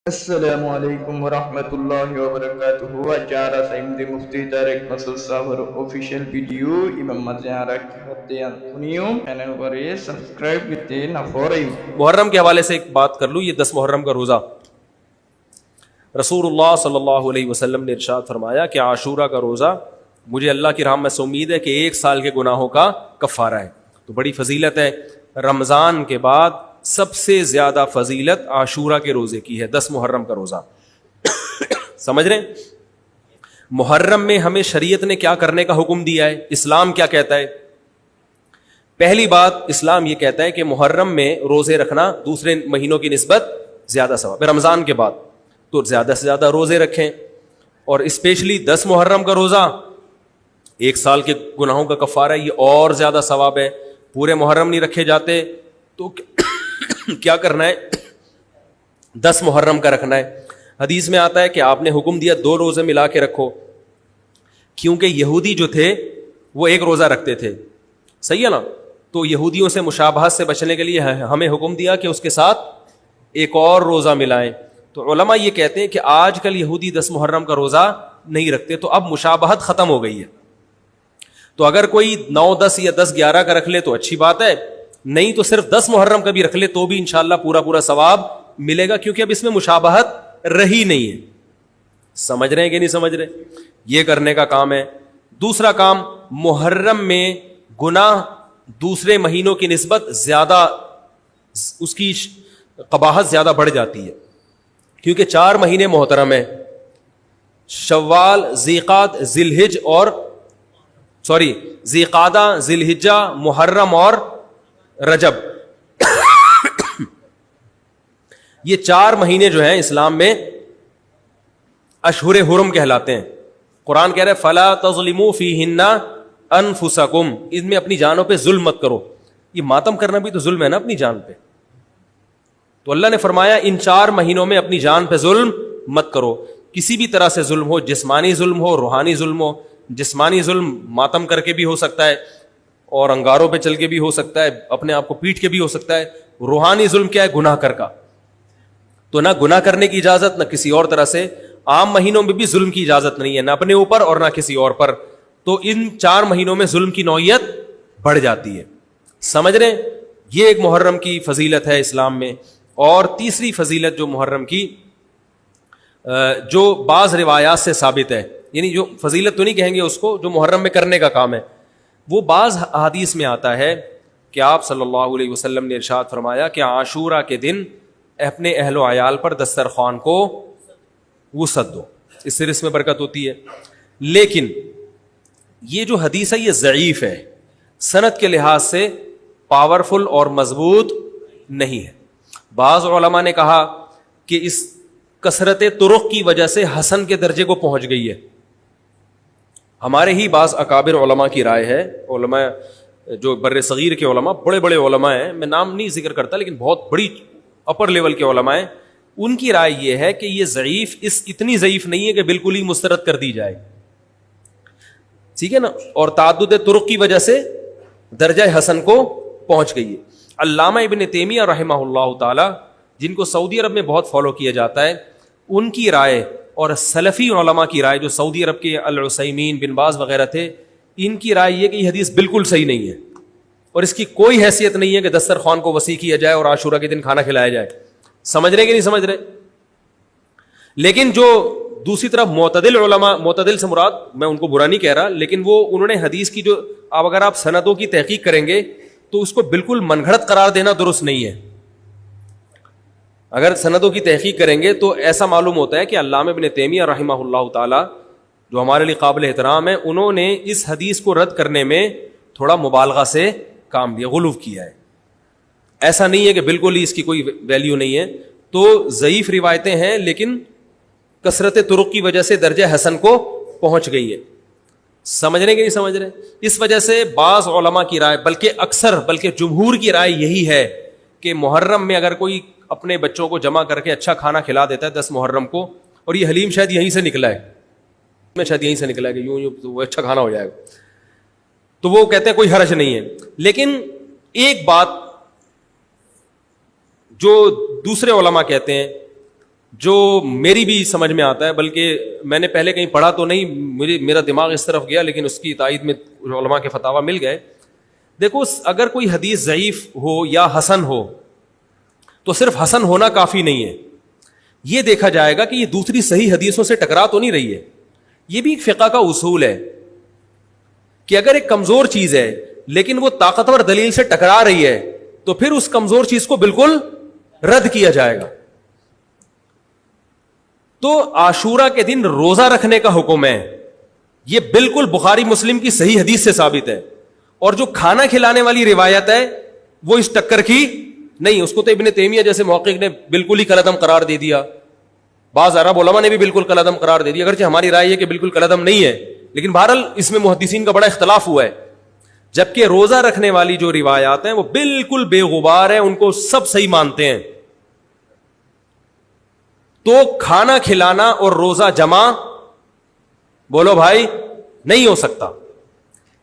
السلام علیکم ورحمۃ اللہ وبرکاتہ جارا سیمد مفتی طارق مسعود صاحب آفیشیل ویڈیو امام مزیارہ کی ہتے انتونیو چینل پر سبسکرائب کرتے نہ فوری محرم کے حوالے سے ایک بات کر لوں. یہ 10 محرم کا روزہ رسول اللہ صلی اللہ علیہ وسلم نے ارشاد فرمایا کہ عاشورہ کا روزہ مجھے اللہ کی رحمت سے امید ہے کہ 1 سال کے گناہوں کا کفارہ ہے. تو بڑی فضیلت ہے. رمضان کے بعد سب سے زیادہ فضیلت عاشورہ کے روزے کی ہے, 10 محرم کا روزہ. سمجھ رہے ہیں محرم میں ہمیں شریعت نے کیا کرنے کا حکم دیا ہے, اسلام کیا کہتا ہے؟ پہلی بات, اسلام یہ کہتا ہے کہ محرم میں روزے رکھنا دوسرے مہینوں کی نسبت زیادہ ثواب ہے. رمضان کے بعد تو زیادہ سے زیادہ روزے رکھیں, اور اسپیشلی 10 محرم کا روزہ 1 سال کے گناہوں کا کفارہ ہے, یہ اور زیادہ ثواب ہے. پورے محرم نہیں رکھے جاتے تو کیا کرنا ہے, 10 محرم کا رکھنا ہے. حدیث میں آتا ہے کہ آپ نے حکم دیا 2 روزے ملا کے رکھو, کیونکہ یہودی جو تھے وہ 1 روزہ رکھتے تھے, صحیح ہے نا. تو یہودیوں سے مشابہت سے بچنے کے لیے ہمیں حکم دیا کہ اس کے ساتھ ایک اور روزہ ملائیں. تو علماء یہ کہتے ہیں کہ آج کل یہودی 10 محرم کا روزہ نہیں رکھتے, تو اب مشابہت ختم ہو گئی ہے. تو اگر کوئی 9, 10 یا 10, 11 کا رکھ لے تو اچھی بات ہے, نہیں تو صرف 10 محرم کا بھی رکھ لے تو بھی انشاءاللہ پورا ثواب ملے گا, کیونکہ اب اس میں مشابہت رہی نہیں ہے. سمجھ رہے ہیں کہ نہیں سمجھ رہے؟ یہ کرنے کا کام ہے. دوسرا کام, محرم میں گناہ دوسرے مہینوں کی نسبت زیادہ, اس کی قباحت زیادہ بڑھ جاتی ہے, کیونکہ 4 مہینے محترم ہیں, شوال, ذیقعدہ, ذیقعدہ, ذی الحجہ, محرم اور رجب. یہ 4 مہینے جو ہیں اسلام میں اشہر حرم کہلاتے ہیں. قرآن کہہ رہے فلا تظلموا فیہن انفسکم, ان میں اپنی جانوں پہ ظلم مت کرو. یہ ماتم کرنا بھی تو ظلم ہے نا اپنی جان پہ. تو اللہ نے فرمایا ان 4 مہینوں میں اپنی جان پہ ظلم مت کرو. کسی بھی طرح سے ظلم ہو, جسمانی ظلم ہو, روحانی ظلم ہو. جسمانی ظلم ماتم کر کے بھی ہو سکتا ہے, اور انگاروں پہ چل کے بھی ہو سکتا ہے, اپنے آپ کو پیٹ کے بھی ہو سکتا ہے. روحانی ظلم کیا ہے؟ گناہ کر کا. تو نہ گناہ کرنے کی اجازت, نہ کسی اور طرح سے. عام مہینوں میں بھی ظلم کی اجازت نہیں ہے, نہ اپنے اوپر اور نہ کسی اور پر. تو ان 4 مہینوں میں ظلم کی نوعیت بڑھ جاتی ہے. سمجھ رہے ہیں, یہ ایک محرم کی فضیلت ہے اسلام میں. اور تیسری فضیلت جو محرم کی, جو بعض روایات سے ثابت ہے, یعنی جو فضیلت تو نہیں کہیں گے اس کو, جو محرم میں کرنے کا کام ہے, وہ بعض احادیث میں آتا ہے کہ آپ صلی اللہ علیہ وسلم نے ارشاد فرمایا کہ عاشورہ کے دن اپنے اہل و عیال پر دسترخوان کو وسعت دو, اس سے رزق میں برکت ہوتی ہے. لیکن یہ جو حدیث ہے یہ ضعیف ہے, سند کے لحاظ سے پاورفل اور مضبوط نہیں ہے. بعض علماء نے کہا کہ اس کثرت طرق کی وجہ سے حسن کے درجے کو پہنچ گئی ہے. ہمارے ہی بعض اکابر علماء کی رائے ہے, علماء جو بر صغیر کے علماء, بڑے بڑے علماء ہیں, میں نام نہیں ذکر کرتا لیکن بہت بڑی اپر لیول کے علماء ہیں, ان کی رائے یہ ہے کہ یہ ضعیف, اتنی ضعیف نہیں ہے کہ بالکل ہی مسترد کر دی جائے, ٹھیک ہے نا, اور تعدد طرق کی وجہ سے درجہ حسن کو پہنچ گئی ہے. علامہ ابن تیمیہ رحمہ اللہ تعالی, جن کو سعودی عرب میں بہت فالو کیا جاتا ہے, ان کی رائے اور سلفی علماء کی رائے, جو سعودی عرب کے العثیمین, بن باز وغیرہ تھے, ان کی رائے یہ کہ یہ حدیث بالکل صحیح نہیں ہے, اور اس کی کوئی حیثیت نہیں ہے کہ دسترخوان کو وسیع کیا جائے اور عاشورہ کے دن کھانا کھلایا جائے. سمجھ رہے کہ نہیں سمجھ رہے؟ لیکن جو دوسری طرف معتدل علماء, معتدل سے مراد میں ان کو برا نہیں کہہ رہا, لیکن وہ انہوں نے حدیث کی جو, اب اگر آپ سندوں کی تحقیق کریں گے تو اس کو بالکل من گھڑت قرار دینا درست نہیں ہے. اگر سندوں کی تحقیق کریں گے تو ایسا معلوم ہوتا ہے کہ علامہ ابن تیمیہ رحمہ اللہ تعالی, جو ہمارے لیے قابل احترام ہے, انہوں نے اس حدیث کو رد کرنے میں تھوڑا مبالغہ سے کام لیا, غلو کیا ہے. ایسا نہیں ہے کہ بالکل ہی اس کی کوئی ویلیو نہیں ہے. تو ضعیف روایتیں ہیں لیکن کثرت طرق کی وجہ سے درجہ حسن کو پہنچ گئی ہے. سمجھ رہے کہ نہیں سمجھ رہے؟ اس وجہ سے بعض علماء کی رائے, بلکہ جمہور کی رائے یہی ہے کہ محرم میں اگر کوئی اپنے بچوں کو جمع کر کے اچھا کھانا کھلا دیتا ہے 10 محرم کو, اور یہ حلیم شاید یہیں سے نکلا ہے, کہ یوں وہ اچھا کھانا ہو جائے گا, تو وہ کہتے ہیں کوئی حرج نہیں ہے. لیکن ایک بات جو دوسرے علماء کہتے ہیں جو میری بھی سمجھ میں آتا ہے, بلکہ میں نے پہلے کہیں پڑھا تو نہیں, میرا دماغ اس طرف گیا, لیکن اس کی تائید میں علماء کے فتاوی مل گئے. دیکھو اگر کوئی حدیث ضعیف ہو یا حسن ہو تو صرف حسن ہونا کافی نہیں ہے, یہ دیکھا جائے گا کہ یہ دوسری صحیح حدیثوں سے ٹکرا تو نہیں رہی ہے. یہ بھی ایک فقہ کا اصول ہے کہ اگر ایک کمزور چیز ہے لیکن وہ طاقتور دلیل سے ٹکرا رہی ہے تو پھر اس کمزور چیز کو بالکل رد کیا جائے گا. تو عاشورہ کے دن روزہ رکھنے کا حکم ہے, یہ بالکل بخاری مسلم کی صحیح حدیث سے ثابت ہے. اور جو کھانا کھلانے والی روایت ہے وہ اس ٹکر کی نہیں, اس کو تو ابن تیمیہ جیسے محقق نے بالکل ہی کالعدم قرار دے دیا, بعض عرب علماء نے بھی بالکل کالعدم قرار دے دیا, اگرچہ ہماری رائے ہے کہ بالکل کالعدم نہیں ہے, لیکن بہرحال اس میں محدثین کا بڑا اختلاف ہوا ہے. جبکہ روزہ رکھنے والی جو روایات ہیں وہ بالکل بے غبار ہیں, ان کو سب صحیح مانتے ہیں. تو کھانا کھلانا اور روزہ جمع بولو بھائی نہیں ہو سکتا,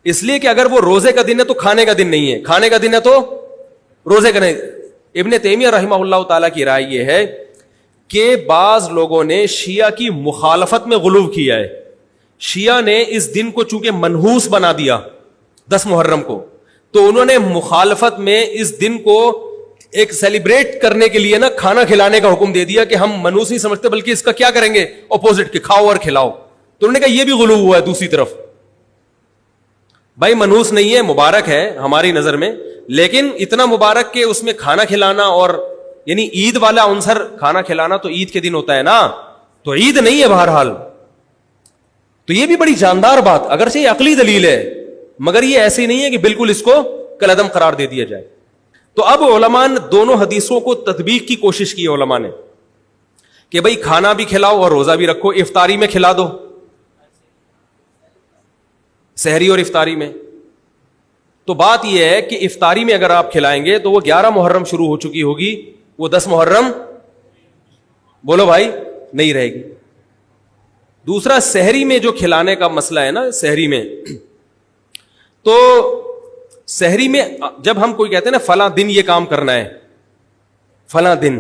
اس لیے کہ اگر وہ روزے کا دن ہے تو کھانے کا دن نہیں ہے, کھانے کا دن ہے تو روزے کا نہیں. ابن تیمیہ رحمہ اللہ تعالیٰ کی رائے یہ ہے کہ بعض لوگوں نے شیعہ کی مخالفت میں غلو کیا ہے. شیعہ نے اس دن کو چونکہ منحوس بنا دیا 10 محرم کو, تو انہوں نے مخالفت میں اس دن کو ایک سیلیبریٹ کرنے کے لیے نا کھانا کھلانے کا حکم دے دیا کہ ہم منحوس نہیں سمجھتے بلکہ اس کا کیا کریں گے اپوزٹ, کہ کھاؤ اور کھلاؤ. تو انہوں نے کہا یہ بھی غلو ہوا ہے دوسری طرف. بھائی منحوس نہیں ہے, مبارک ہے ہماری نظر میں, لیکن اتنا مبارک کہ اس میں کھانا کھلانا اور یعنی عید والا عنصر, کھانا کھلانا تو عید کے دن ہوتا ہے نا, تو عید نہیں ہے بہرحال. تو یہ بھی بڑی جاندار بات, اگرچہ یہ عقلی دلیل ہے مگر یہ ایسی نہیں ہے کہ بالکل اس کو کالعدم قرار دے دیا جائے. تو اب علماء نے دونوں حدیثوں کو تطبیق کی کوشش کی علماء نے کہ بھئی کھانا بھی کھلاؤ اور روزہ بھی رکھو, افطاری میں کھلا دو, سحری اور افطاری میں. تو بات یہ ہے کہ افطاری میں اگر آپ کھلائیں گے تو وہ 11 محرم شروع ہو چکی ہوگی, وہ 10 محرم بولو بھائی نہیں رہے گی. دوسرا سحری میں جو کھلانے کا مسئلہ ہے نا, سحری میں تو سحری میں جب ہم کوئی کہتے ہیں نا فلاں دن یہ کام کرنا ہے فلاں دن,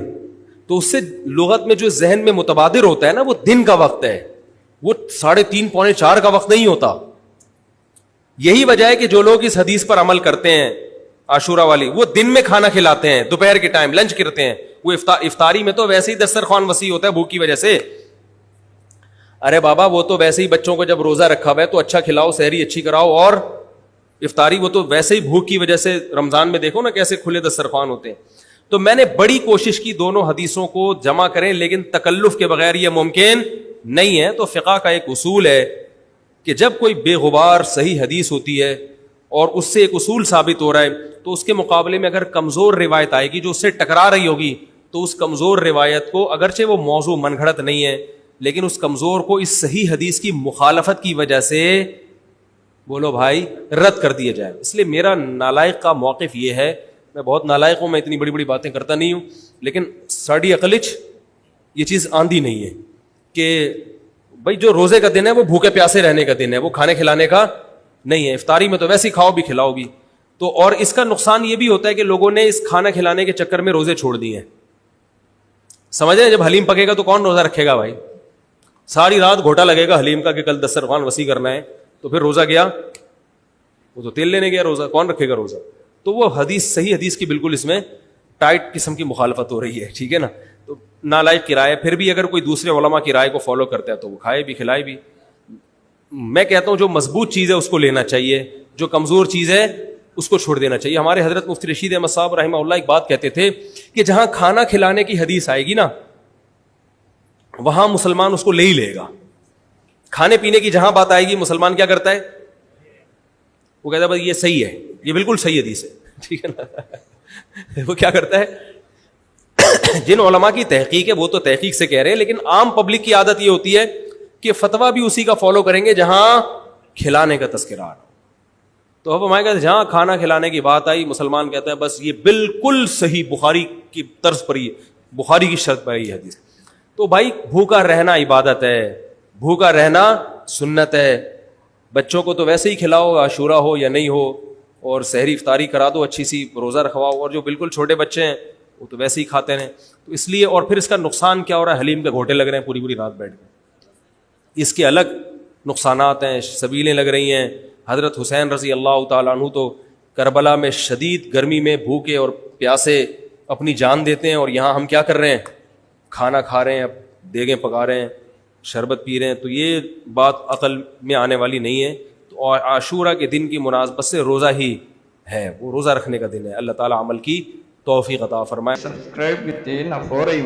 تو اس سے لغت میں جو ذہن میں متبادر ہوتا ہے نا وہ دن کا وقت ہے, وہ 3:30 پونے 4 کا وقت نہیں ہوتا. یہی وجہ ہے کہ جو لوگ اس حدیث پر عمل کرتے ہیں عاشورہ والی, وہ دن میں کھانا کھلاتے ہیں, دوپہر کے ٹائم لنچ کرتے ہیں. وہ افطاری میں تو ویسے ہی دسترخوان وسیع ہوتا ہے بھوک کی وجہ سے. ارے بابا وہ تو ویسے ہی بچوں کو جب روزہ رکھا ہوا ہے تو اچھا کھلاؤ, سحری اچھی کراؤ, اور افطاری وہ تو ویسے ہی بھوک کی وجہ سے, رمضان میں دیکھو نا کیسے کھلے دسترخوان ہوتے ہیں. تو میں نے بڑی کوشش کی دونوں حدیثوں کو جمع کریں, لیکن تکلف کے بغیر یہ ممکن نہیں ہے. تو فقہ کا ایک اصول ہے کہ جب کوئی بے غبار صحیح حدیث ہوتی ہے اور اس سے ایک اصول ثابت ہو رہا ہے, تو اس کے مقابلے میں اگر کمزور روایت آئے گی جو اس سے ٹکرا رہی ہوگی, تو اس کمزور روایت کو, اگرچہ وہ موضوع من گھڑت نہیں ہے, لیکن اس کمزور کو اس صحیح حدیث کی مخالفت کی وجہ سے بولو بھائی رد کر دیا جائے. اس لیے میرا نالائق کا موقف یہ ہے, میں بہت نالائق ہوں, میں اتنی بڑی بڑی باتیں کرتا نہیں ہوں, لیکن ساڑی عقلچ یہ چیز آندھی نہیں ہے کہ بھائی جو روزے کا دن ہے وہ بھوکے پیاسے رہنے کا دن ہے, وہ کھانے کھلانے کا نہیں ہے. افطاری میں تو ویسے ہی کھاؤ بھی کھلاؤ بھی. تو اور اس کا نقصان یہ بھی ہوتا ہے کہ لوگوں نے اس کھانا کھلانے کے چکر میں روزے چھوڑ دیے ہیں. سمجھ رہے ہیں, جب حلیم پکے گا تو کون روزہ رکھے گا بھائی, ساری رات گھوٹا لگے گا حلیم کا کہ کل دسترخوان وسیع کرنا ہے, تو پھر روزہ گیا, وہ تو تیل لینے گیا, روزہ کون رکھے گا روزہ. تو وہ حدیث صحیح حدیث کی بالکل اس میں ٹائٹ قسم کی مخالفت ہو رہی ہے, ٹھیک ہے نا. تو نالائق کی رائے, پھر بھی اگر کوئی دوسرے علماء کی رائے کو فالو کرتا ہے تو وہ کھائے بھی کھلائے بھی. میں کہتا ہوں جو مضبوط چیز ہے اس کو لینا چاہیے, جو کمزور چیز ہے اس کو چھوڑ دینا چاہیے. ہمارے حضرت مفتی رشید احمد صاحب رحمہ اللہ ایک بات کہتے تھے کہ جہاں کھانا کھلانے کی حدیث آئے گی نا وہاں مسلمان اس کو لے ہی لے گا. کھانے پینے کی جہاں بات آئے گی مسلمان کیا کرتا ہے, وہ کہتا ہے بھائی یہ صحیح ہے, یہ بالکل صحیح حدیث ہے, ٹھیک ہے نا. وہ کیا کرتا ہے, جن علماء کی تحقیق ہے وہ تو تحقیق سے کہہ رہے ہیں, لیکن عام پبلک کی عادت یہ ہوتی ہے کہ فتویٰ بھی اسی کا فالو کریں گے جہاں کھلانے کا تذکرہ آ رہا. تو اب ہمارے کہتے ہیں جہاں کھانا کھلانے کی بات آئی مسلمان کہتا ہے بس یہ بالکل صحیح بخاری کی طرز پر, یہ بخاری کی شرط پر یہ حدیث. تو بھائی بھوکا رہنا عبادت ہے, بھوکا رہنا سنت ہے. بچوں کو تو ویسے ہی کھلاؤ عاشورہ ہو یا نہیں ہو, اور سحری افطاری کرا دو اچھی سی, روزہ رکھواؤ, اور جو بالکل چھوٹے بچے ہیں وہ تو ویسے ہی کھاتے ہیں. تو اس لیے، اور پھر اس کا نقصان کیا ہو رہا ہے، حلیم کے گھوٹے لگ رہے ہیں پوری پوری رات بیٹھ کے، اس کے الگ نقصانات ہیں، سبیلیں لگ رہی ہیں۔ حضرت حسین رضی اللہ تعالیٰ عنہ تو کربلا میں شدید گرمی میں بھوکے اور پیاسے اپنی جان دیتے ہیں، اور یہاں ہم کیا کر رہے ہیں، کھانا کھا رہے ہیں، دیگیں پکا رہے ہیں، شربت پی رہے ہیں۔ تو یہ بات عقل میں آنے والی نہیں ہے۔ تو عاشورہ کے دن کی مناسبت سے روزہ ہی ہے، وہ روزہ رکھنے کا دن ہے۔ اللہ تعالیٰ عمل کی توفیق عطا فرمائے۔ Subscribe with the Nafora